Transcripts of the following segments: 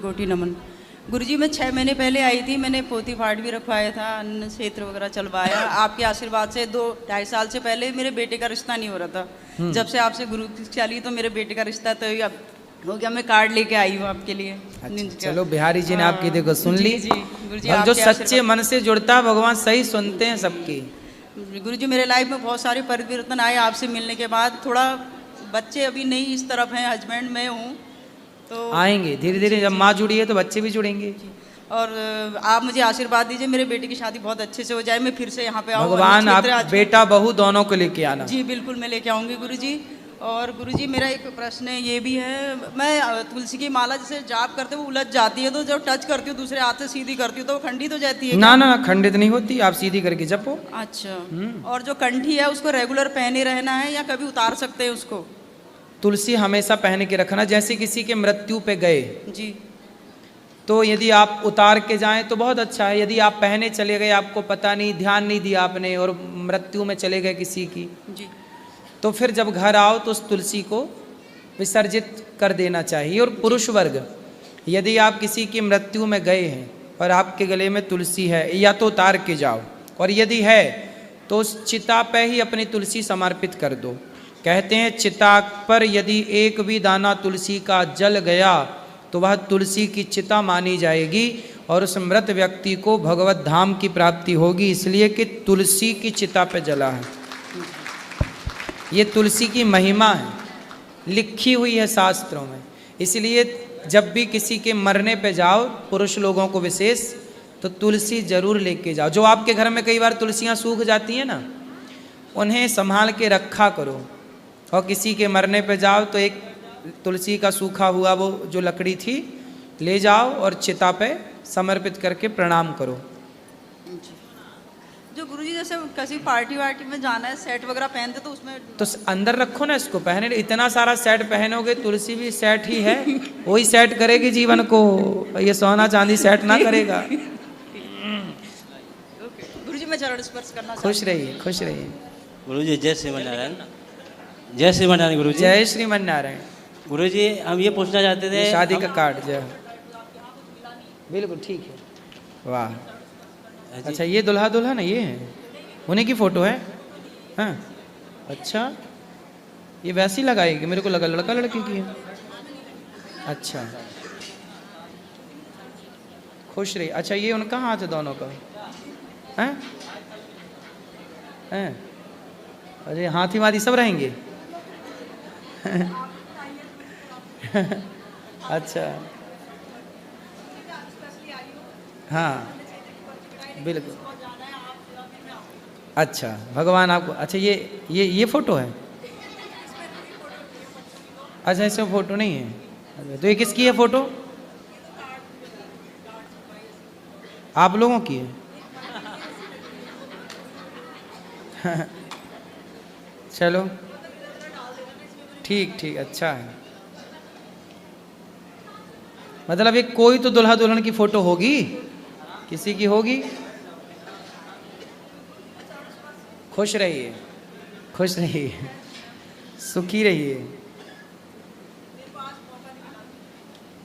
कोटि नमन। गुरुजी मैं 6 महीने पहले आई थी, मैंने पोथी पाठ भी रखवाया था, अन्न क्षेत्र वगैरह चलवाया। आपके आशीर्वाद से 2-2.5 साल से पहले मेरे बेटे का रिश्ता नहीं हो रहा था। जब से आपसे गुरु चली तो मेरे बेटे का रिश्ता तो अब हो गया। मैं कार्ड लेके आई हूँ आपके लिए। अच्छा, चलो बिहारी जी ने आपकी देखो सुन ली। जी गुरुजी, जो सच्चे मन से जुड़ता है भगवान सही सुनते हैं सबकी। गुरुजी मेरे लाइफ में बहुत सारे परिवर्तन आए आपसे मिलने के बाद। थोड़ा बच्चे अभी नहीं इस तरफ हैं, हस्बैंड मैं हूँ तो आएंगे धीरे धीरे। जब माँ जुड़ी है तो बच्चे भी जुड़ेंगे। और आप मुझे आशीर्वाद दीजिए मेरे बेटे की शादी बहुत अच्छे से हो जाए, मैं फिर से यहाँ पे आऊँ। भगवान आप बेटा बहू दोनों को लेके आना। जी बिल्कुल मैं लेके आऊँगी गुरुजी। और गुरुजी मेरा एक प्रश्न है, ये भी है, मैं तुलसी की माला जैसे जाप करते वो उलझ जाती है, तो जब टच करती हूँ दूसरे हाथ से सीधी करती हूँ तो वो खंडित हो जाती है? ना ना खंडित नहीं होती, आप सीधी करके जपो। अच्छा। और जो कंठी है उसको रेगुलर पहने रहना है या कभी उतार सकते हैं उसको? तुलसी हमेशा पहन के रखना। जैसे किसी के मृत्यु पे गए जी तो यदि आप उतार के जाएं तो बहुत अच्छा है। यदि आप पहने चले गए, आपको पता नहीं, ध्यान नहीं दिया आपने और मृत्यु में चले गए किसी की, जी, तो फिर जब घर आओ तो उस तुलसी को विसर्जित कर देना चाहिए। और पुरुष वर्ग, यदि आप किसी की मृत्यु में गए हैं और आपके गले में तुलसी है, या तो उतार के जाओ, और यदि है तो उस चिता पे ही अपनी तुलसी समर्पित कर दो। कहते हैं चिता पर यदि एक भी दाना तुलसी का जल गया तो वह तुलसी की चिता मानी जाएगी और उस मृत व्यक्ति को भगवत धाम की प्राप्ति होगी, इसलिए कि तुलसी की चिता पे जला है। ये तुलसी की महिमा है, लिखी हुई है शास्त्रों में। इसलिए जब भी किसी के मरने पे जाओ, पुरुष लोगों को विशेष, तो तुलसी जरूर लेके जाओ। जो आपके घर में कई बार तुलसियाँ सूख जाती हैं ना, उन्हें संभाल के रखा करो। और किसी के मरने पे जाओ तो एक तुलसी का सूखा हुआ वो जो लकड़ी थी ले जाओ और चिता पे समर्पित करके प्रणाम करो। जो गुरुजी जैसे किसी पार्टी वार्टी में जाना है, सेट वगैरह पहनते तो उसमें तो अंदर रखो ना इसको, पहने। इतना सारा सेट पहनोगे, तुलसी भी सेट ही है, वही सेट करेगी जीवन को, ये सोना चांदी सेट ना करेगा। गुरुजी मैं चरण स्पर्श करना खुश रहिए, खुश रहिए। गुरुजी जय श्रीमन नारायण। जय श्रीमन नारायण गुरुजी। जय श्रीमन नारायण। गुरुजी हम ये पूछना चाहते थे, शादी का कार्ड जय। बिल्कुल ठीक है, वाह। अच्छा ये दुल्हा दुल्हन है, ये है उन्हीं की फोटो है? हाँ अच्छा, ये वैसी लगाएगी, मेरे को लगा लड़का लड़की की है। अच्छा खुश रही। अच्छा ये उनका हाथ है दोनों का? हैं हैं? अरे हाथी वाथी सब रहेंगे। अच्छा हाँ बिल्कुल। अच्छा भगवान आपको, अच्छा ये फोटो है? अच्छा इसमें फोटो नहीं है, तो ये किसकी है फोटो? आप लोगों की है? चलो ठीक ठीक, अच्छा है। मतलब ये कोई तो दुल्हा दुल्हन की फोटो होगी, किसी की होगी। खुश रहिए, खुश रहिए, सुखी रहिए।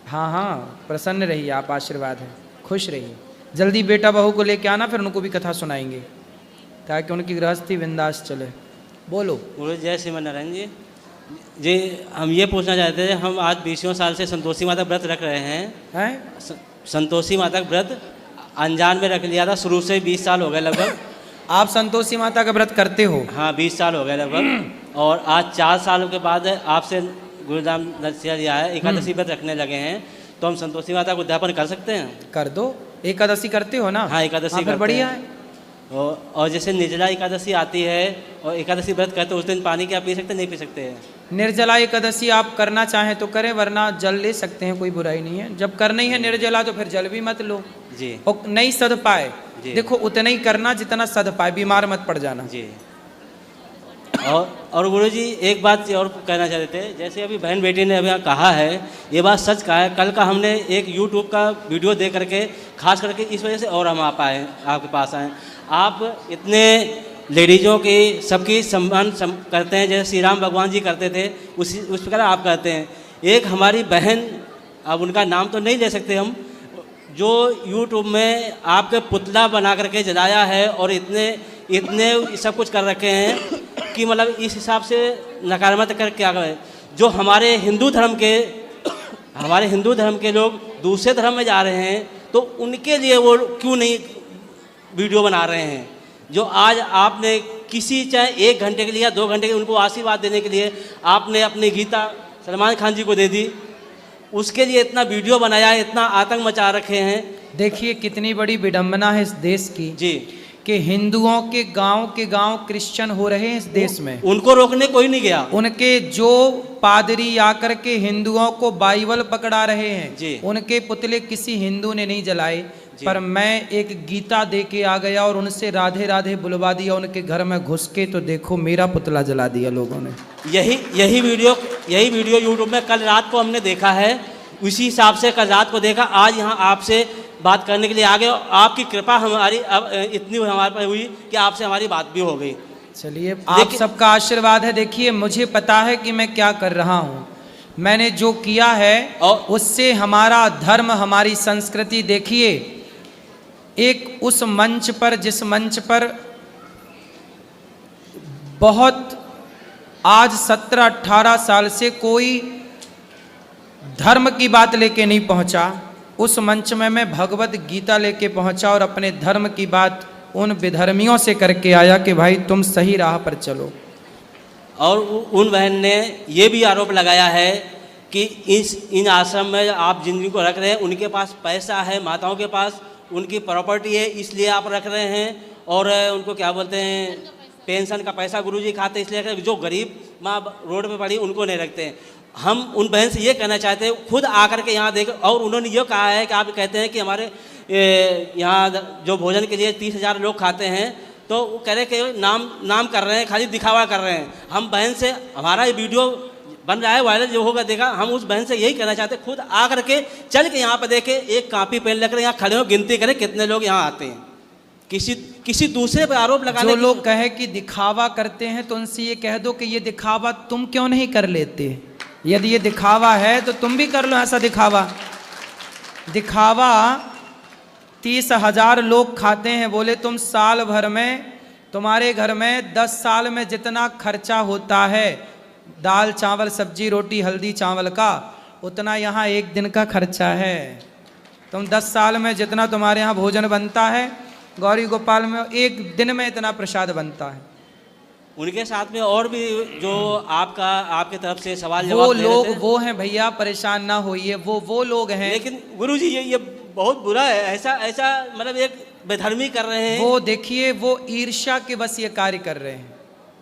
हाँ हाँ प्रसन्न रहिए आप, आशीर्वाद है। खुश रहिए, जल्दी बेटा बहू को लेके आना, फिर उनको भी कथा सुनाएंगे ताकि उनकी गृहस्थी बिंदास चले। बोलो। गुरु जय श्रीमन नारायण जी। जी हम ये पूछना चाहते थे, हम आज 20 साल से संतोषी माता व्रत रख रहे हैं। संतोषी माता व्रत अनजान में रख लिया था, शुरू से 20 साल हो गए लगभग। आप संतोषी माता का व्रत करते हो? हाँ 20 साल हो गए लगभग। और आज 4 साल के बाद आपसे गुरुदाम दर्शिया लिया है, एकादशी व्रत रखने लगे हैं, तो हम संतोषी माता को उद्यापन कर सकते हैं? कर दो। एकादशी करते हो ना? हाँ एकादशी फिर बढ़िया है। और जैसे निर्जला एकादशी आती है और एकादशी व्रत करते उस दिन पानी क्या पी सकते नहीं पी सकते हैं? निर्जला एकादशी आप करना चाहें तो करें, वरना जल ले सकते हैं, कोई बुराई नहीं है। जब करना ही है निर्जला तो फिर जल भी मत लो जी। और नहीं सध पाए, देखो उतना ही करना जितना सध पाए, बीमार मत पड़ जाना जी। और गुरु जी एक बात और कहना चाहते थे, जैसे अभी बहन बेटी ने अभी कहा है, ये बात सच कहा है। कल का हमने एक यूट्यूब का वीडियो देख करके, खास करके इस वजह से और हम आप आए, आपके पास आए। आप इतने लेडीज़ों की सबकी सम्मान करते हैं, जैसे श्री राम भगवान जी करते थे, उस प्रकार आप करते हैं। एक हमारी बहन अब उनका नाम तो नहीं ले सकते हम, जो यूट्यूब में आपके पुतला बना करके जलाया है और इतने सब कुछ कर रखे हैं कि मतलब इस हिसाब से नकारात्मक कर क्या है। जो हमारे हिंदू धर्म के लोग दूसरे धर्म में जा रहे हैं तो उनके लिए वो क्यों नहीं वीडियो बना रहे हैं। जो आज आपने किसी चाहे 1 घंटे के लिए या 2 घंटे के उनको आशीर्वाद देने के लिए आपने अपनी गीता सलमान खान जी को दे दी, उसके लिए इतना वीडियो बनाया, इतना आतंक मचा रखे हैं। देखिए कितनी बड़ी विडंबना है इस देश की जी कि हिंदुओं के गांव क्रिश्चियन हो रहे हैं इस देश में। उनको रोकने कोई नहीं गया। उनके जो पादरी आकर के हिंदुओं को बाइबल पकड़ा रहे हैं जी। उनके पुतले किसी हिंदू ने नहीं जलाए, पर मैं एक गीता दे के आ गया और उनसे राधे राधे बुलवा दिया उनके घर में घुस के, तो देखो मेरा पुतला जला दिया लोगों ने। यही वीडियो यूट्यूब में कल रात को हमने देखा है, उसी हिसाब से कल रात को देखा, आज यहाँ आपसे बात करने के लिए आ गए। आपकी कृपा हमारी अब इतनी हमारे पर हुई कि आपसे हमारी बात भी हो गई। चलिए आप सबका आशीर्वाद है। देखिए मुझे पता है कि मैं क्या कर रहा हूँ, मैंने जो किया है और उससे हमारा धर्म हमारी संस्कृति, देखिए एक उस मंच पर जिस मंच पर बहुत आज 17-18 साल से कोई धर्म की बात लेके नहीं पहुंचा, उस मंच में मैं भगवत गीता लेके पहुंचा और अपने धर्म की बात उन विधर्मियों से करके आया कि भाई तुम सही राह पर चलो। और उन बहन ने ये भी आरोप लगाया है कि इन आश्रम में आप जिनको रख रहे हैं उनके पास पैसा है, माताओं के पास उनकी प्रॉपर्टी है, इसलिए आप रख रहे हैं। और उनको क्या बोलते हैं, पेंशन का पैसा गुरुजी खाते इसलिए रख रहे हैं। जो गरीब माँ रोड पे पड़ी उनको नहीं रखते हैं। हम उन बहन से ये कहना चाहते हैं, खुद आकर के यहाँ देख, और उन्होंने ये कहा है कि आप कहते हैं कि हमारे यहाँ जो भोजन के लिए 30,000 लोग खाते हैं, तो वो कह रहे कि नाम कर रहे हैं, खाली दिखावा कर रहे हैं। हम बहन से, हमारा ये वीडियो बन रहा है वायरल जो होगा देखा, हम उस बहन से यही कहना चाहते हैं, खुद आकर के चल के यहाँ पर देखे, एक कापी पेन लेकर यहाँ खड़े हो, गिनती करें कितने लोग यहाँ आते हैं। किसी दूसरे पर आरोप लगाने, जो लोग कहे कि दिखावा करते हैं तो उनसे ये कह दो कि ये दिखावा तुम क्यों नहीं कर लेते। यदि ये दिखावा है तो तुम भी कर लो ऐसा दिखावा। 30,000 लोग खाते हैं, बोले तुम साल भर में, तुम्हारे घर में 10 साल में जितना खर्चा होता है दाल चावल सब्जी रोटी हल्दी चावल का, उतना यहाँ एक दिन का खर्चा है। तुम 10 साल में जितना तुम्हारे यहाँ भोजन बनता है, गौरी गोपाल में एक दिन में इतना प्रसाद बनता है। उनके साथ में और भी जो आपके तरफ से सवाल जवाब वो लोग वो हैं भैया, परेशान ना होइए, वो लोग हैं। लेकिन गुरुजी ये बहुत बुरा है, ऐसा मतलब एक बेधर्मी कर रहे हैं। वो देखिए वो ईर्ष्या के बस ये कार्य कर रहे हैं,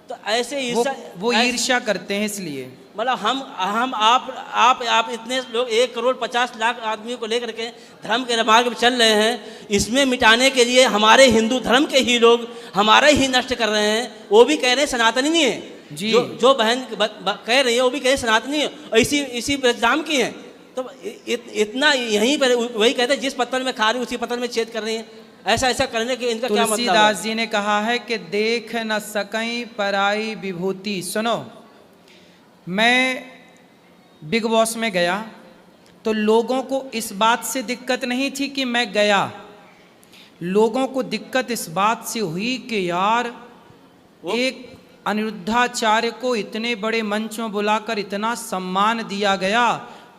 तो ऐसे ईर्ष्या वो ईर्ष्या करते हैं। इसलिए मतलब हम आप इतने लोग 1,50,00,000 आदमियों को लेकर के धर्म के मार्ग पर चल रहे हैं, इसमें मिटाने के लिए हमारे हिंदू धर्म के ही लोग हमारा ही नष्ट कर रहे हैं। वो भी कह रहे हैं सनातनी नहीं है जी, जो बहन कह रही है वो भी कह रहे सनातनी है और इसी नाम की है। तो इतना यहीं पर वही कहते हैं, जिस पत्थर में खा रही उसी पत्थर में छेद कर रही है। ऐसा करने के इनका क्या मतलब है? तुलसीदास जी ने कहा है कि देख न सकई पराई विभूति। सुनो, मैं बिग बॉस में गया तो लोगों को इस बात से दिक्कत नहीं थी कि मैं गया, लोगों को दिक्कत इस बात से हुई कि यार एक अनिरुद्धाचार्य को इतने बड़े मंच में बुलाकर इतना सम्मान दिया गया।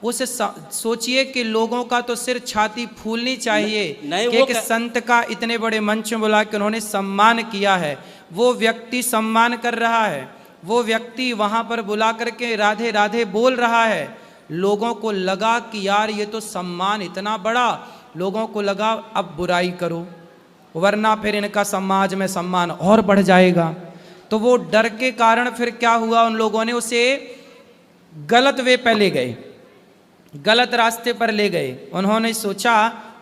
उसे सोचिए कि लोगों का तो सिर छाती फूलनी चाहिए कि एक संत का इतने बड़े मंच में बुला के उन्होंने सम्मान किया है। वो व्यक्ति सम्मान कर रहा है, वो व्यक्ति वहाँ पर बुला करके राधे राधे बोल रहा है। लोगों को लगा कि यार ये तो सम्मान इतना बड़ा, लोगों को लगा अब बुराई करो वरना फिर इनका समाज में सम्मान और बढ़ जाएगा। तो वो डर के कारण फिर क्या हुआ, उन लोगों ने उसे गलत वे पे ले गए, गलत रास्ते पर ले गए। उन्होंने सोचा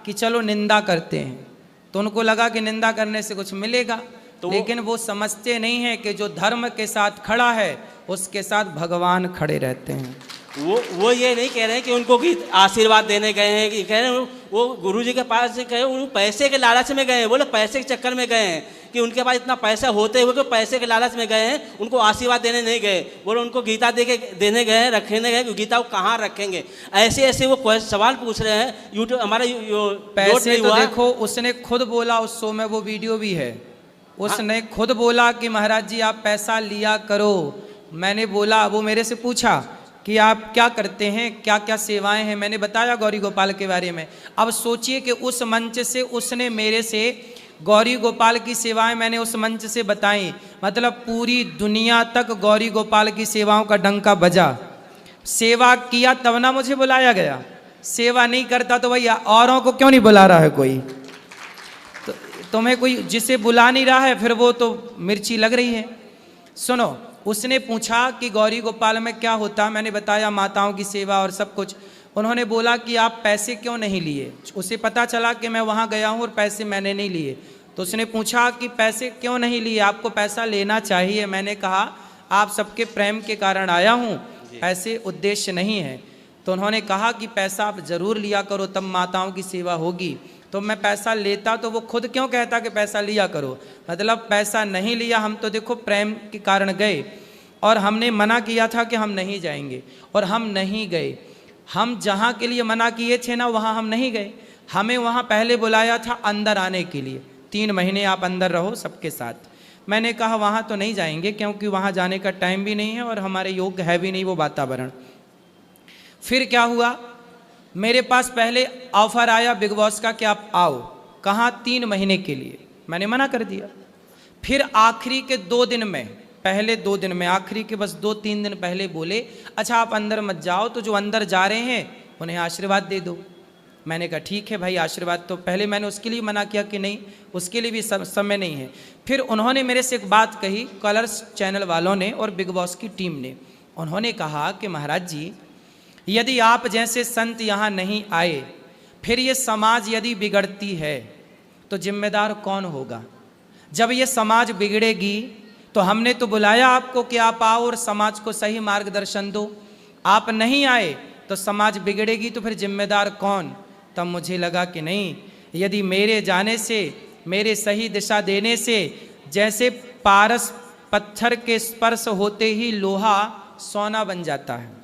कि चलो निंदा करते हैं, तो उनको लगा कि निंदा करने से कुछ मिलेगा। तो लेकिन वो समझते नहीं है कि जो धर्म के साथ खड़ा है उसके साथ भगवान खड़े रहते हैं। वो ये नहीं कह रहे हैं कि उनको गीत आशीर्वाद देने गए हैं, कि कह रहे हैं वो गुरुजी के पास से कहे वो पैसे के लालच में गए हैं, बोले पैसे के चक्कर में गए हैं, कि उनके पास इतना पैसा होते हुए कि पैसे के लालच में गए हैं, उनको आशीर्वाद देने नहीं गए। बोले उनको गीता देने गए हैं, रखने गए, गीता को कहाँ रखेंगे। ऐसे ऐसे वो सवाल पूछ रहे हैं। यूट्यूब हमारा पैसे तो देखो उसने खुद बोला, उस शो में वो वीडियो भी है, उसने खुद बोला कि महाराज जी आप पैसा लिया करो। मैंने बोला, वो मेरे से पूछा कि आप क्या करते हैं, क्या क्या सेवाएं हैं, मैंने बताया गौरी गोपाल के बारे में। अब सोचिए कि उस मंच से उसने मेरे से गौरी गोपाल की सेवाएं मैंने उस मंच से बताई, मतलब पूरी दुनिया तक गौरी गोपाल की सेवाओं का डंका बजा। सेवा किया तब ना मुझे बुलाया गया, सेवा नहीं करता तो भैया औरों को क्यों नहीं बुला रहा है कोई। तो तुम्हें कोई जिसे बुला नहीं रहा है फिर वो तो मिर्ची लग रही है। सुनो, उसने पूछा कि गौरी गोपाल में क्या होता, मैंने बताया माताओं की सेवा और सब कुछ। उन्होंने बोला कि आप पैसे क्यों नहीं लिए। उसे पता चला कि मैं वहाँ गया हूँ और पैसे मैंने नहीं लिए, तो उसने पूछा कि पैसे क्यों नहीं लिए, आपको पैसा लेना चाहिए। मैंने कहा आप सबके प्रेम के कारण आया हूँ, पैसे उद्देश्य नहीं है। तो उन्होंने कहा कि पैसा आप ज़रूर लिया करो, तब माताओं की सेवा होगी। तो मैं पैसा लेता तो वो खुद क्यों कहता कि पैसा लिया करो, मतलब पैसा नहीं लिया। हम तो देखो प्रेम के कारण गए, और हमने मना किया था कि हम नहीं जाएंगे, और हम नहीं गए। हम जहाँ के लिए मना किए थे ना, वहाँ हम नहीं गए। हमें वहाँ पहले बुलाया था अंदर आने के लिए, 3 महीने आप अंदर रहो सबके साथ। मैंने कहा वहाँ तो नहीं जाएंगे, क्योंकि वहाँ जाने का टाइम भी नहीं है और हमारे योग्य है भी नहीं वो वातावरण। फिर क्या हुआ, मेरे पास पहले ऑफर आया बिग बॉस का कि आप आओ। कहाँ, 3 महीने के लिए। मैंने मना कर दिया। फिर आखिरी के 2 दिन में, पहले 2 दिन में, आखिरी के बस 2-3 दिन पहले बोले अच्छा आप अंदर मत जाओ, तो जो अंदर जा रहे हैं उन्हें आशीर्वाद दे दो। मैंने कहा ठीक है भाई आशीर्वाद, तो पहले मैंने उसके लिए मना किया कि नहीं, उसके लिए भी समय नहीं है। फिर उन्होंने मेरे से एक बात कही, कलर्स चैनल वालों ने और बिग बॉस की टीम ने। उन्होंने कहा कि महाराज जी यदि आप जैसे संत यहाँ नहीं आए, फिर ये समाज यदि बिगड़ती है तो जिम्मेदार कौन होगा। जब ये समाज बिगड़ेगी तो हमने तो बुलाया आपको कि आप आओ और समाज को सही मार्गदर्शन दो, आप नहीं आए तो समाज बिगड़ेगी, तो फिर जिम्मेदार कौन। तब मुझे लगा कि नहीं, यदि मेरे जाने से, मेरे सही दिशा देने से, जैसे पारस पत्थर के स्पर्श होते ही लोहा सोना बन जाता है।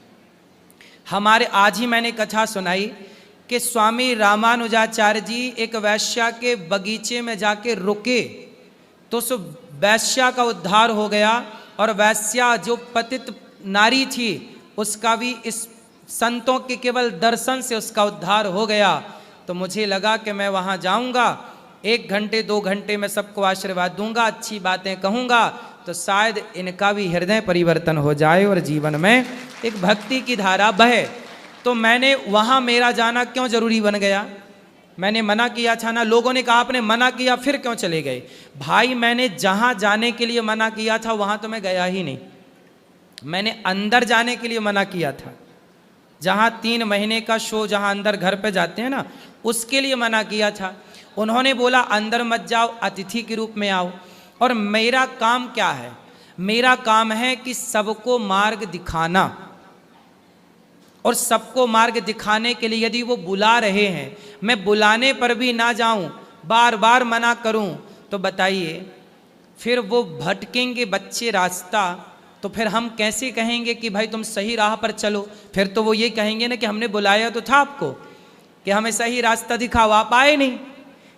हमारे आज ही मैंने कथा सुनाई कि स्वामी रामानुजाचार्य जी एक वैश्या के बगीचे में जाके रुके, तो उस वैश्या का उद्धार हो गया, और वैश्या जो पतित नारी थी उसका भी इस संतों के केवल दर्शन से उसका उद्धार हो गया। तो मुझे लगा कि मैं वहाँ जाऊँगा, 1 घंटे 2 घंटे में सबको आशीर्वाद दूंगा, अच्छी बातें कहूँगा, तो शायद इनका भी हृदय परिवर्तन हो जाए और जीवन में एक भक्ति की धारा बहे। तो मैंने वहाँ मेरा जाना क्यों जरूरी बन गया। मैंने मना किया था ना, लोगों ने कहा आपने मना किया फिर क्यों चले गए। भाई मैंने जहाँ जाने के लिए मना किया था वहाँ तो मैं गया ही नहीं। मैंने अंदर जाने के लिए मना किया था, जहाँ 3 महीने का शो जहाँ अंदर घर पे जाते हैं ना, उसके लिए मना किया था। उन्होंने बोला अंदर मत जाओ, अतिथि के रूप में आओ। और मेरा काम क्या है, मेरा काम है कि सबको मार्ग दिखाना, और सबको मार्ग दिखाने के लिए यदि वो बुला रहे हैं, मैं बुलाने पर भी ना जाऊं, बार बार मना करूं, तो बताइए फिर वो भटकेंगे बच्चे रास्ता, तो फिर हम कैसे कहेंगे कि भाई तुम सही राह पर चलो। फिर तो वो ये कहेंगे ना कि हमने बुलाया तो था आपको कि हमें सही रास्ता दिखाओ, आप आए नहीं।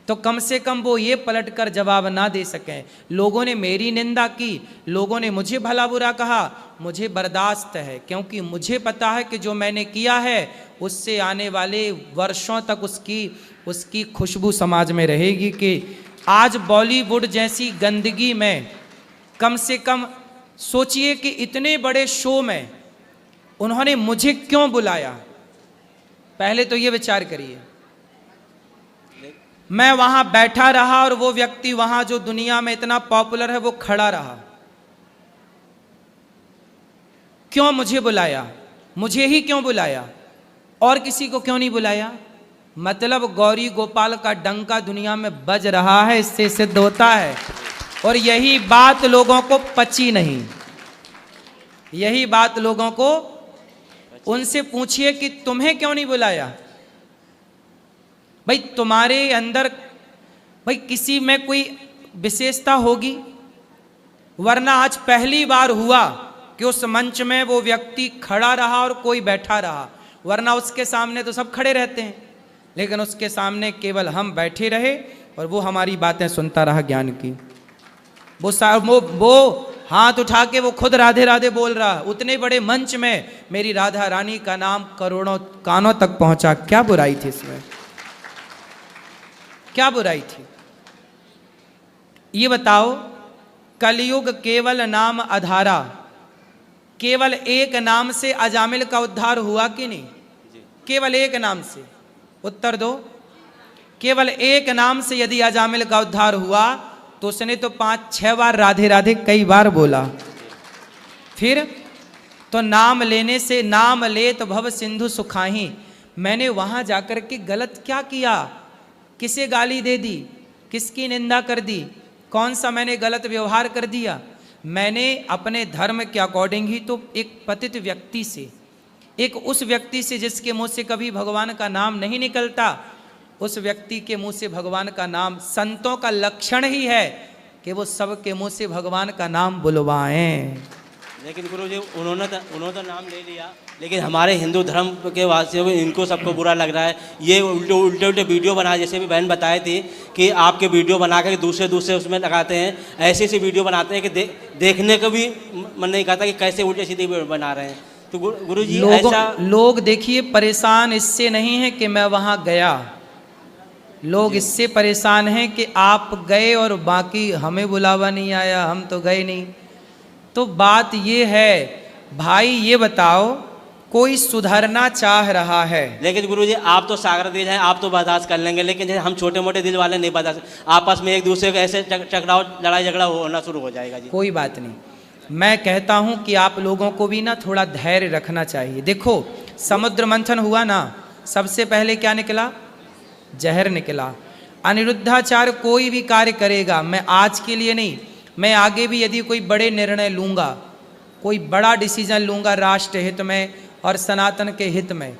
तो कम से कम वो ये पलट कर जवाब ना दे सकें। लोगों ने मेरी निंदा की, लोगों ने मुझे भला बुरा कहा, मुझे बर्दाश्त है, क्योंकि मुझे पता है कि जो मैंने किया है उससे आने वाले वर्षों तक उसकी खुशबू समाज में रहेगी। कि आज बॉलीवुड जैसी गंदगी में, कम से कम सोचिए कि इतने बड़े शो में उन्होंने मुझे क्यों बुलाया। पहले तो ये विचार करिए। मैं वहां बैठा रहा और वो व्यक्ति वहां जो दुनिया में इतना पॉपुलर है वो खड़ा रहा। क्यों मुझे बुलाया, मुझे ही क्यों बुलाया, और किसी को क्यों नहीं बुलाया। मतलब गौरी गोपाल का डंका दुनिया में बज रहा है, इससे सिद्ध होता है। और यही बात लोगों को पची नहीं, यही बात लोगों को उनसे पूछिए कि तुम्हें क्यों नहीं बुलाया। भाई तुम्हारे अंदर भाई किसी में कोई विशेषता होगी, वरना आज पहली बार हुआ कि उस मंच में वो व्यक्ति खड़ा रहा और कोई बैठा रहा, वरना उसके सामने तो सब खड़े रहते हैं, लेकिन उसके सामने केवल हम बैठे रहे और वो हमारी बातें सुनता रहा ज्ञान की। वो हाथ उठा के वो खुद राधे राधे बोल रहा, उतने बड़े मंच में मेरी राधा रानी का नाम करोड़ों कानों तक पहुंचा। क्या बुराई थी इसमें, क्या बुराई थी? ये बताओ, कलयुग केवल नाम आधारा, केवल एक नाम से अजामिल का उद्धार हुआ कि नहीं? केवल एक नाम से, उत्तर दो। केवल एक नाम से यदि अजामिल का उद्धार हुआ तो उसने तो 5-6 बार राधे राधे कई बार बोला। फिर तो नाम लेने से नाम ले तो भव सिंधु सुखाही। मैंने वहां जाकर के गलत क्या किया? किसे गाली दे दी? किसकी निंदा कर दी? कौन सा मैंने गलत व्यवहार कर दिया? मैंने अपने धर्म के अकॉर्डिंग ही तो एक पतित व्यक्ति से, एक उस व्यक्ति से जिसके मुंह से कभी भगवान का नाम नहीं निकलता, उस व्यक्ति के मुंह से भगवान का नाम, संतों का लक्षण ही है कि वो सबके मुंह से भगवान का नाम बुलवाएं। लेकिन गुरु जी उन्होंने तो नाम ले लिया, लेकिन हमारे हिंदू धर्म के वासियों को, इनको सबको बुरा लग रहा है। ये उल्टे वीडियो बनाए, जैसे भी बहन बताई थी कि आपके वीडियो बना कर दूसरे उसमें लगाते हैं, ऐसी वीडियो बनाते हैं कि देखने को भी मन नहीं करता कि कैसे उल्टे सीधे बना रहे हैं। तो गुरु जी लोग देखिए परेशान इससे नहीं है कि मैं वहां गया, लोग इससे परेशान हैं कि आप गए और बाकी हमें बुलावा नहीं आया, हम तो गए नहीं। तो बात ये है भाई, ये बताओ कोई सुधरना चाह रहा है, लेकिन गुरुजी आप तो सागर दिल हैं, आप तो बर्दाश्त कर लेंगे, लेकिन हम छोटे मोटे दिल वाले नहीं बर्दाश्त। आपस में एक दूसरे को ऐसे टकराव, लड़ाई झगड़ा होना शुरू हो जाएगा जी। कोई बात नहीं, मैं कहता हूं कि आप लोगों को भी ना थोड़ा धैर्य रखना चाहिए। देखो समुद्र मंथन हुआ ना, सबसे पहले क्या निकला? जहर निकला। अनिरुद्धाचार्य कोई भी कार्य करेगा, मैं आज के लिए नहीं, मैं आगे भी यदि कोई बड़े निर्णय लूँगा, कोई बड़ा डिसीजन लूँगा राष्ट्र हित में और सनातन के हित में,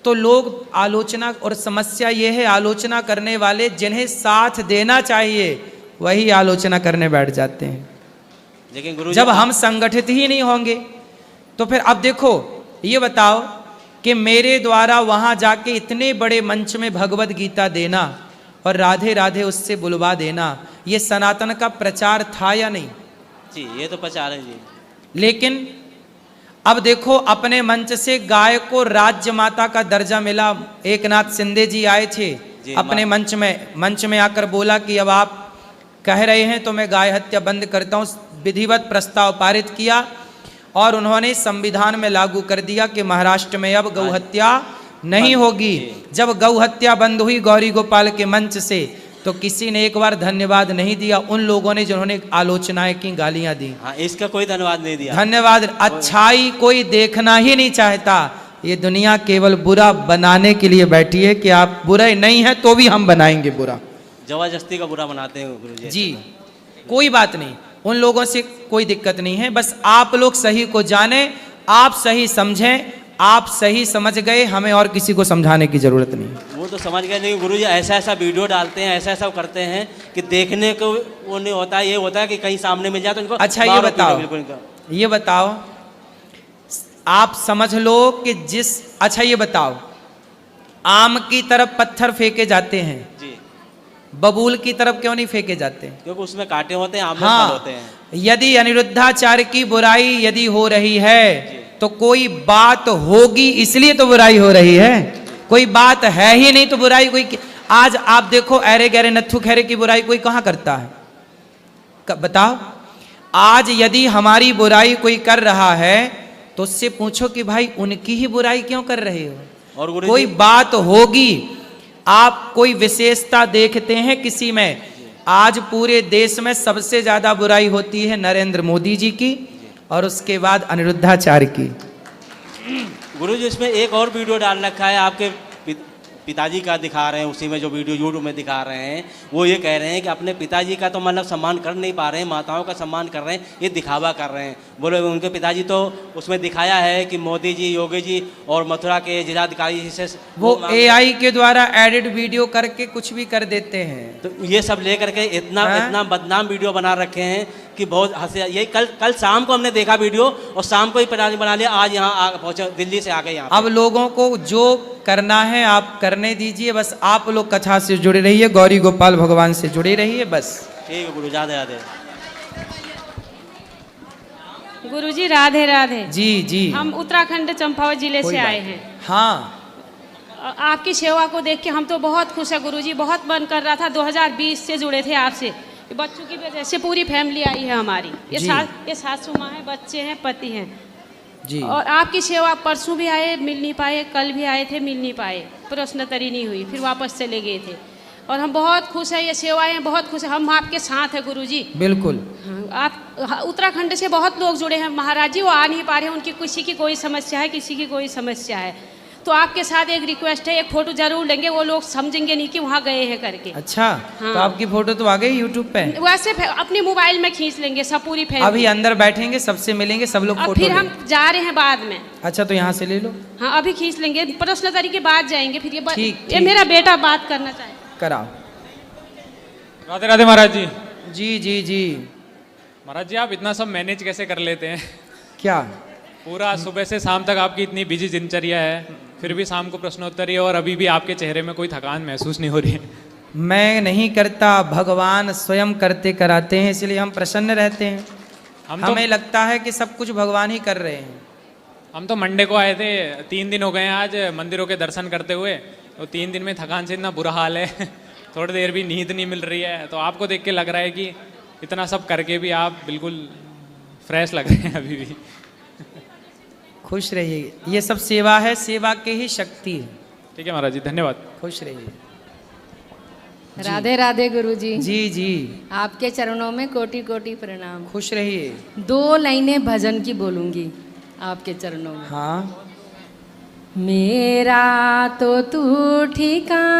तो लोग आलोचना, और समस्या ये है आलोचना करने वाले जिन्हें साथ देना चाहिए वही आलोचना करने बैठ जाते हैं। लेकिन गुरु जब हम संगठित ही नहीं होंगे तो फिर अब देखो, ये बताओ कि मेरे द्वारा वहाँ जाके इतने बड़े मंच में भगवत गीता देना और राधे राधे उससे बुलवा देना, ये सनातन का प्रचार था या नहीं? जी ये तो प्रचार है जी। लेकिन अब देखो अपने मंच से गाय को राज्य माता का दर्जा मिला। एकनाथ शिंदे जी आए थे अपने मंच में आकर बोला कि अब आप कह रहे हैं तो मैं गाय हत्या बंद करता हूँ। विधिवत प्रस्ताव पारित किया और उन्होंने संविधान में लागू कर दिया कि महाराष्ट्र में अब गौ हत्या नहीं होगी। जब गौ हत्या बंद हुई गौरी गोपाल के मंच से, तो किसी ने एक बार धन्यवाद नहीं दिया उन लोगों ने जिन्होंने आलोचनाएं की, गालियां दी। हाँ, इसका कोई धन्यवाद नहीं दिया। धन्यवाद। अच्छाई कोई देखना ही नहीं चाहता, ये दुनिया केवल बुरा बनाने के लिए बैठी है कि आप बुरे नहीं है तो भी हम बनाएंगे बुरा। जबरदस्ती का बुरा बनाते हैं गुरुजी। जी कोई बात नहीं, उन लोगों से कोई दिक्कत नहीं है, बस आप लोग सही को जाने, आप सही समझें, आप सही समझ गए, हमें और किसी को समझाने की जरूरत नहीं। वो तो समझ गए, नहीं गुरुजी ऐसा ऐसा वीडियो डालते हैं, ऐसा ऐसा करते हैं कि देखने को वो नहीं होता, ये होता है कि कहीं सामने मिल जाए तो इनको। अच्छा ये बताओ आप समझ लो कि अच्छा ये बताओ, आम की तरफ पत्थर फेंके जाते हैं जी, बबूल की तरफ क्यों नहीं फेंके जाते? क्योंकि उसमें कांटे होते हैं, आम में हाँ, फल होते हैं। यदि अनिरुद्धाचार्य की बुराई यदि हो रही है तो कोई बात होगी, इसलिए तो बुराई हो रही है। कोई बात है ही नहीं तो बुराई कोई। आज आप देखो अरे गहरे नत्थु खैरे की बुराई कोई कहाँ करता है? बताओ। आज यदि हमारी बुराई कोई कर रहा है तो उससे पूछो कि भाई उनकी ही बुराई क्यों कर रहे हो? और कोई बात होगी, आप कोई विशेषता देखते हैं किसी में? आज पूरे देश में सबसे ज्यादा बुराई होती है नरेंद्र मोदी जी की और उसके बाद अनिरुद्धाचार्य की। गुरुजी इसमें एक और वीडियो डाल रखा है आपके पिताजी का दिखा रहे हैं, उसी में जो वीडियो यूट्यूब में दिखा रहे हैं, वो ये कह रहे हैं कि अपने पिताजी का तो मतलब सम्मान कर नहीं पा रहे हैं, माताओं का सम्मान कर रहे हैं, ये दिखावा कर रहे हैं। बोले उनके पिताजी तो उसमें दिखाया है कि मोदी जी, योगी जी और मथुरा के जिलाधिकारी जी से वो AI के द्वारा एडिट वीडियो करके कुछ भी कर देते हैं। तो ये सब लेकर के इतना बदनाम वीडियो बना रखे हैं कि बहुत हंसी। यही कल शाम को हमने देखा वीडियो और शाम को ही बना लिया, आज यहाँ पहुँचे, दिल्ली से आ गए यहाँ। अब लोगों को जो करना है आप करने दीजिए, बस आप लोग कथा से जुड़े रहिए, गौरी गोपाल भगवान से जुड़े रहिए, बस। ठीक है गुरु, राधे राधे। गुरुजी राधे राधे। जी जी। हम उत्तराखंड चंपावत जिले से आए हैं। हाँ, आपकी सेवा को देख के हम तो बहुत खुश है गुरुजी। बहुत मन कर रहा था, 2020 से जुड़े थे आपसे। बच्चों की वजह से पूरी फैमिली आई है हमारी। ये सासू माँ है, बच्चे हैं, पति हैं जी। और आपकी सेवा परसों भी आए, मिल नहीं पाए, कल भी आए थे, मिल नहीं पाए, प्रश्नोत्तरी नहीं हुई, फिर वापस चले गए थे। और हम बहुत खुश हैं, ये सेवाएं बहुत खुश हैं, हम आपके साथ हैं गुरुजी। बिल्कुल। आप उत्तराखंड से बहुत लोग जुड़े हैं महाराज जी, वो आ नहीं पा रहे हैं, उनकी किसी की कोई समस्या है, किसी की कोई समस्या है। तो आपके साथ एक रिक्वेस्ट है, एक फोटो जरूर लेंगे, वो लोग समझेंगे नहीं कि वहाँ गए हैं करके। अच्छा, हाँ। तो आपकी फोटो तो आ गई यूट्यूब पे? वैसे अपने मोबाइल में खींच लेंगे सब, पूरी फैमिली। अभी अंदर बैठेंगे, सबसे मिलेंगे, सब लोग फोटो फिर हम जा रहे हैं बाद में। अच्छा, तो यहाँ से ले लो। हाँ, अभी खींच लेंगे, प्रश्नोत्तरी के बाद जाएंगे। फिर ये ठीक। मेरा बेटा बात करना चाहे, कराओ। राधे राधे महाराज जी। जी जी जी। महाराज जी, आप इतना सब मैनेज कैसे कर लेते हैं? क्या? पूरा सुबह से शाम तक आपकी इतनी बिजी दिनचर्या है, फिर भी शाम को प्रश्नोत्तरी, और अभी भी आपके चेहरे में कोई थकान महसूस नहीं हो रही है। मैं नहीं करता, भगवान स्वयं करते कराते हैं, इसलिए हम प्रसन्न रहते हैं। हमें लगता है कि सब कुछ भगवान ही कर रहे हैं। हम तो मंडे को आए थे, 3 दिन हो गए हैं आज मंदिरों के दर्शन करते हुए, तो 3 दिन में थकान से इतना बुरा हाल है थोड़ी देर भी नींद नहीं मिल रही है। तो आपको देख के लग रहा है कि इतना सब करके भी आप बिल्कुल फ्रेश लग रहे हैं अभी भी। खुश रहिए, ये सब सेवा है, सेवा के ही शक्ति है। ठीक है महाराज जी, धन्यवाद। खुश रहिए। राधे राधे गुरुजी। जी जी। आपके चरणों में कोटि कोटि प्रणाम। खुश रहिए। 2 लाइनें भजन की बोलूंगी आपके चरणों में। हाँ। मेरा तो तू ठिकाना